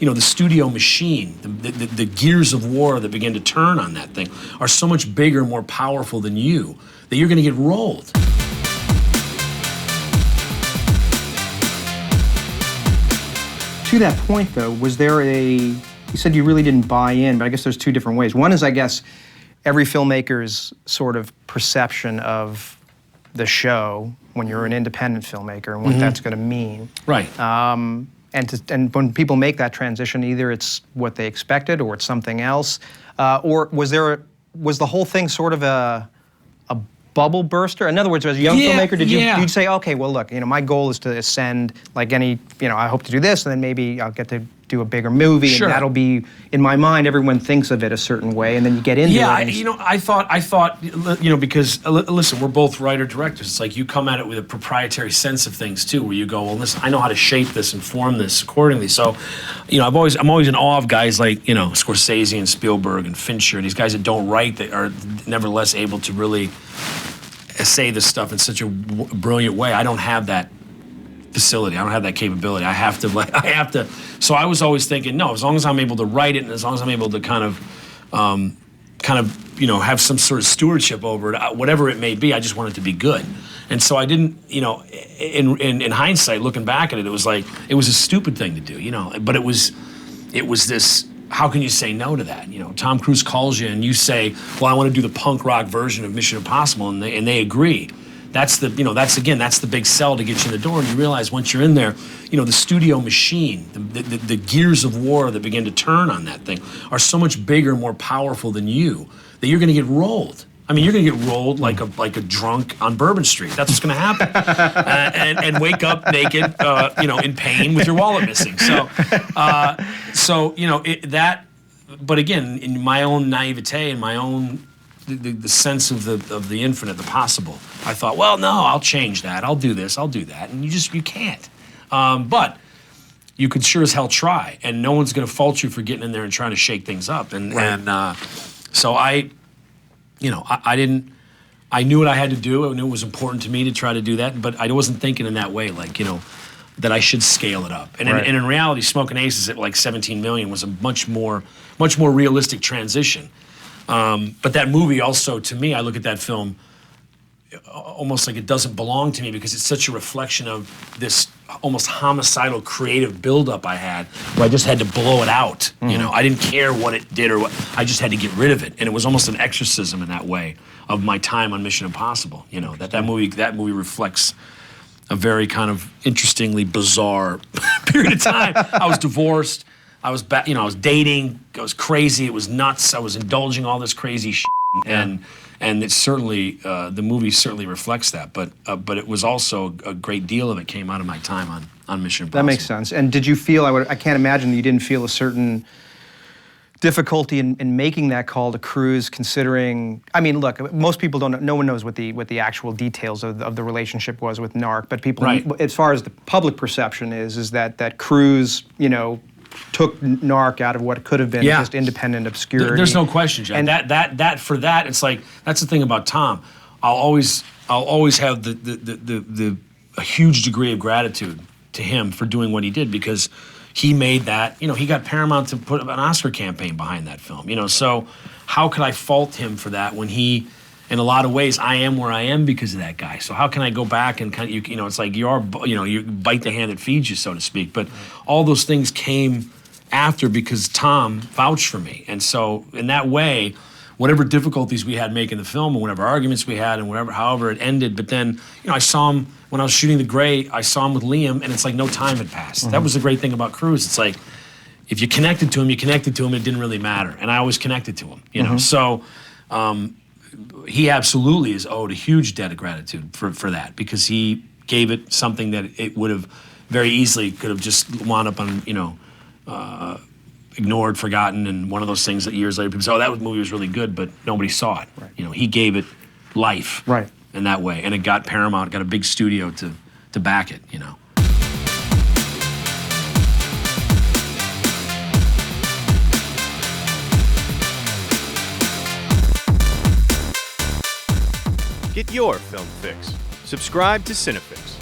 the studio machine, the gears of war that begin to turn on that thing are so much bigger, more powerful than you, that you're going to get rolled. To that point, though, was there you said you really didn't buy in, but I guess there's two different ways. One is, I guess, every filmmaker's sort of perception of the show when you're an independent filmmaker and what that's going to mean. Right. And when people make that transition, either it's what they expected or it's something else. Or was the whole thing sort of a bubble burster? In other words, as a young filmmaker, did you'd say, okay, well, look, my goal is to ascend like any, I hope to do this, and then maybe I'll get to do a bigger movie, Sure. and that'll be, in my mind, everyone thinks of it a certain way, and then you get into it. Yeah, I thought, because, listen, we're both writer-directors. It's like you come at it with a proprietary sense of things, too, where you go, well, listen, I know how to shape this and form this accordingly. So, I'm always in awe of guys like, Scorsese and Spielberg and Fincher, these guys that don't write, that are nevertheless able to really say this stuff in such a brilliant way. I don't have that facility. I don't have that capability. I have to. So I was always thinking, no, as long as I'm able to write it, and as long as I'm able to kind of, have some sort of stewardship over it, whatever it may be, I just want it to be good. And so I didn't, in hindsight, looking back at it, it was like, it was a stupid thing to do, but it was this, how can you say no to that? Tom Cruise calls you and you say, well, I want to do the punk rock version of Mission Impossible, and they agree. That's the big sell to get you in the door, and you realize once you're in there, the studio machine, the gears of war that begin to turn on that thing are so much bigger, more powerful than you, that you're going to get rolled. I mean, you're going to get rolled like a drunk on Bourbon Street. That's what's going to happen, and wake up naked, in pain with your wallet missing. But again, in my own naivete and my own the sense of the infinite, the possible, I thought, well, no, I'll change that. I'll do this. I'll do that, and you can't. But you could sure as hell try, and no one's going to fault you for getting in there and trying to shake things up. So I knew what I had to do. I knew it was important to me to try to do that, but I wasn't thinking in that way, like, that I should scale it up. And, right. in reality, Smokin Aces at like 17 million was a much more realistic transition. But that movie also, to me, I look at that film almost like it doesn't belong to me, because it's such a reflection of this almost homicidal creative buildup I had, where I just had to blow it out. Mm-hmm. I didn't care what it did or what, I just had to get rid of it. And it was almost an exorcism in that way of my time on Mission Impossible. That movie reflects a very kind of interestingly bizarre period of time. I was divorced. I was I was dating. I was crazy. It was nuts. I was indulging all this crazy shit. And it's certainly, the movie certainly reflects that, but it was also a great deal of it came out of my time on Mission Impossible. That makes sense. And did you feel, I can't imagine that you didn't feel a certain difficulty in making that call to Cruise, considering, I mean, look, most people don't know, no one knows what the actual details of the relationship was with Narc, but people, right. As far as the public perception is that Cruise, took Narc out of what could have been just independent obscurity. There's no question, Jack. And that it's like, that's the thing about Tom. I'll always have a huge degree of gratitude to him for doing what he did, because he made that, he got Paramount to put an Oscar campaign behind that film, so how could I fault him for that when he, in a lot of ways, I am where I am because of that guy. So how can I go back and kind of, it's like you bite the hand that feeds you, so to speak. But all those things came after because Tom vouched for me. And so in that way, whatever difficulties we had making the film and whatever arguments we had and however it ended, but then, I saw him when I was shooting The Gray, I saw him with Liam, and it's like no time had passed. Mm-hmm. That was the great thing about Cruise. It's like, if you connected to him, it didn't really matter. And I always connected to him, Mm-hmm. So, he absolutely is owed a huge debt of gratitude for that, because he gave it something that it would have very easily could have just wound up on, ignored, forgotten, and one of those things that years later people say, oh, that movie was really good, but nobody saw it. Right. He gave it life in that way, and it got Paramount, got a big studio to back it, Get your film fix. Subscribe to CineFix.